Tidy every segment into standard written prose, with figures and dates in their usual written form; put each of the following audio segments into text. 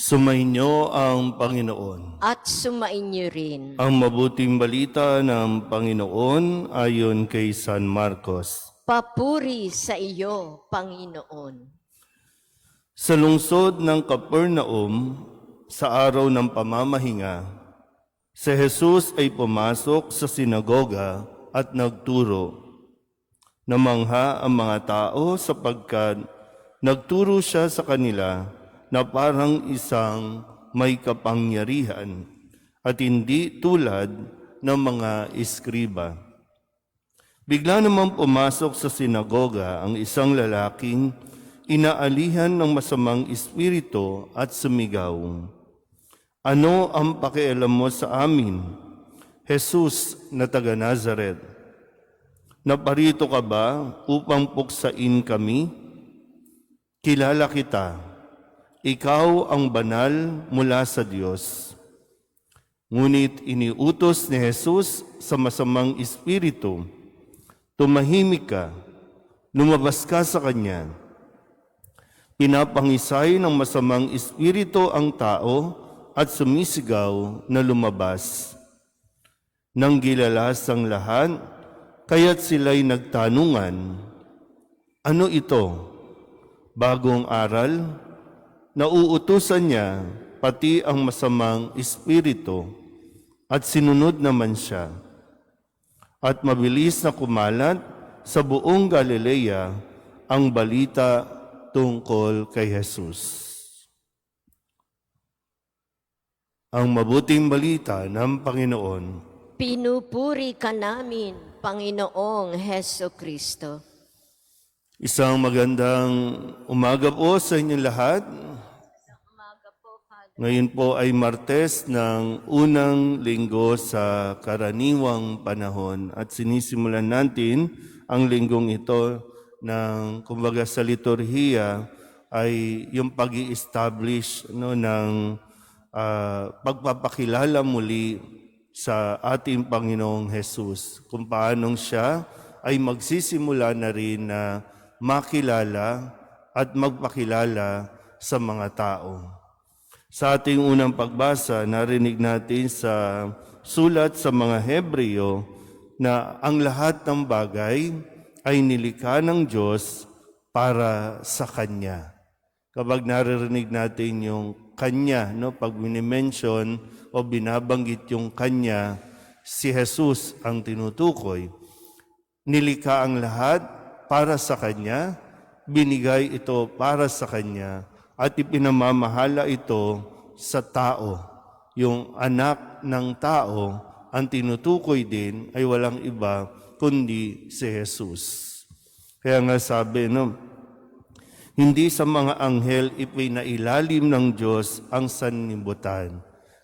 Sumainyo ang Panginoon. At sumainyo rin. Ang mabuting balita ng Panginoon ayon kay San Marcos. Papuri sa iyo, Panginoon. Sa lungsod ng Capernaum, sa araw ng pamamahinga, si Jesus ay pumasok sa sinagoga at nagturo. Namangha ang mga tao sapagkat nagturo siya sa kanila na parang isang may kapangyarihan at hindi tulad ng mga eskriba. Bigla namang pumasok sa sinagoga ang isang lalaking inaalihan ng masamang espiritu at sumigaw, "Ano ang pakialam mo sa amin, Jesus na taga Nazaret? Naparito ka ba upang puksain kami? Kilala kita. Ikaw ang banal mula sa Diyos." Ngunit iniutos ni Jesus sa masamang espiritu, "Tumahimik ka, lumabas ka sa kanya." Pinapangisay ng masamang espiritu ang tao at sumisigaw na lumabas. Nang gilalas ang lahat, kaya't sila'y nagtanungan, "Ano ito? Bagong aral?" Nauutusan niya pati ang masamang espiritu at sinunod naman siya. At mabilis na kumalat sa buong Galilea ang balita tungkol kay Jesus. Ang mabuting balita ng Panginoon. Pinupuri ka namin, Panginoong Heso Kristo. Isang magandang umaga po sa inyong lahat. Ngayon po ay Martes ng unang linggo sa karaniwang panahon at sinisimulan natin ang linggong ito ng kumbaga sa liturhiya ay yung pag-i-establish ng pagpapakilala muli sa ating Panginoong Jesus kung paano siya ay magsisimula na rin na makilala at magpakilala sa mga tao. Sa ating unang pagbasa, narinig natin sa sulat sa mga Hebreo na ang lahat ng bagay ay nilikha ng Diyos para sa Kanya. Kapag naririnig natin yung Kanya, pag minimension o binabanggit yung Kanya, si Jesus ang tinutukoy. Nilikha ang lahat para sa Kanya, binigay ito para sa Kanya, at ipinamamahala ito sa tao. Yung anak ng tao, ang tinutukoy din ay walang iba kundi si Jesus. Kaya nga sabi, hindi sa mga anghel ipinailalim ng Diyos ang sanlibutan,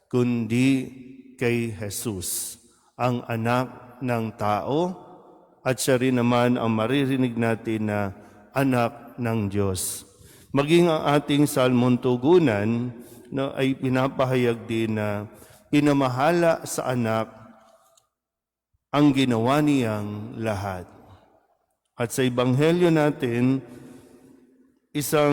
kundi kay Jesus, ang anak ng tao, at siya rin naman ang maririnig natin na anak ng Diyos. Maging ang ating salmon tugunan ay pinapahayag din na pinamahala sa anak ang ginawa niyang lahat. At sa Ebanghelyo natin, isang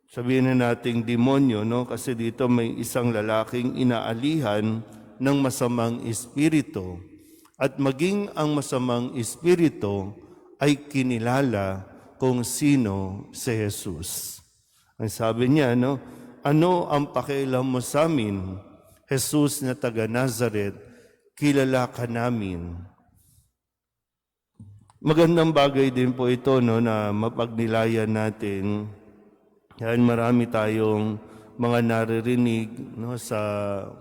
sabihin na nating demonyo, kasi dito may isang lalaking inaalihan ng masamang espiritu. At maging ang masamang espiritu ay kinilala kung sino si Jesus. Ang sabi niya, ano ang pakialam mo sa amin, Jesus na taga Nazaret, kilala ka namin. Magandang bagay din po ito na mapagnilayan natin. Yan, marami tayong mga naririnig sa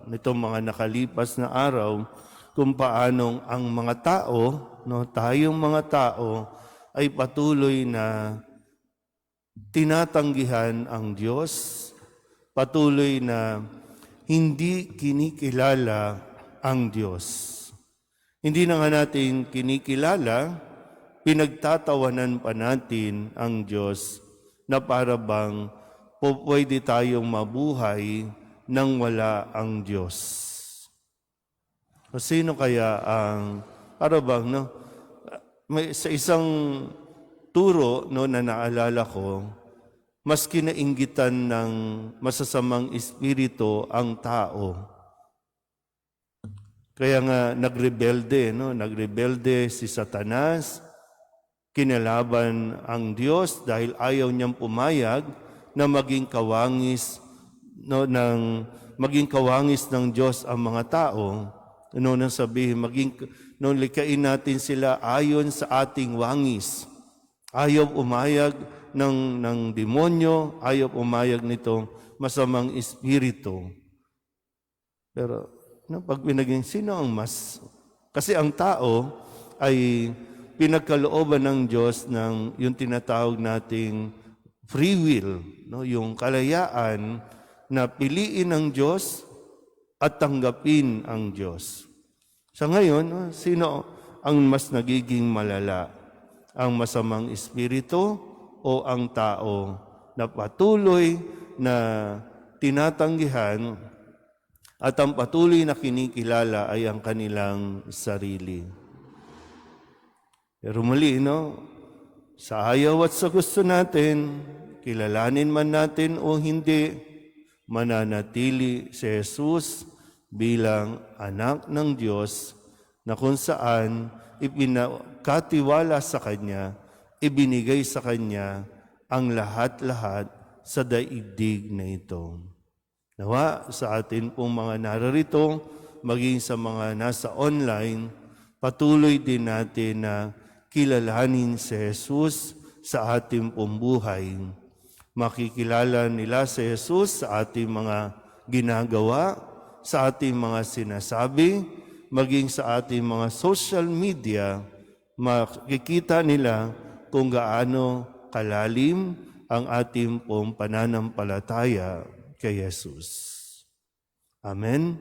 nitong mga nakalipas na araw kung paanong ang mga tao, tayong mga tao, ay patuloy na tinatanggihan ang Diyos, patuloy na hindi kinikilala ang Diyos. Hindi na nga natin kinikilala, pinagtatawanan pa natin ang Diyos na para bang pwede tayong mabuhay nang wala ang Diyos. O sino kaya ang, para bang, sa isang turo na naalala ko, mas kinainggitan ng masasamang espiritu ang tao. Kaya nga nagrebelde, no? Nagrebelde si Satanas, kinalaban ang Diyos dahil ayaw niyang pumayag na maging kawangis ng Diyos ang mga tao. Ano nang sabihin, likain natin sila ayon sa ating wangis. Ayaw umayag ng demonyo, ayaw umayag nitong masamang espiritu. Pero pag pinaging sino ang mas? Kasi ang tao ay pinagkalooban ng Diyos ng yung tinatawag nating free will, no? Yung kalayaan na piliin ang Diyos at tanggapin ang Diyos. Sa ngayon, sino ang mas nagiging malala? Ang masamang espiritu o ang tao na patuloy na tinatanggihan at ang patuloy na kinikilala ay ang kanilang sarili? Pero muli, sa ayaw at sa gusto natin, kilalanin man natin o hindi, mananatili si Jesus bilang anak ng Diyos na kung saan ipinakatiwala sa Kanya, ibinigay sa Kanya ang lahat-lahat sa daigdig na ito. Nawa sa atin pong mga nararito, maging sa mga nasa online, patuloy din natin na kilalanin si Jesus sa ating pong buhay. Makikilala nila si Jesus sa ating mga ginagawa, sa ating mga sinasabi, maging sa ating mga social media, makikita nila kung gaano kalalim ang ating pong pananampalataya kay Jesus. Amen.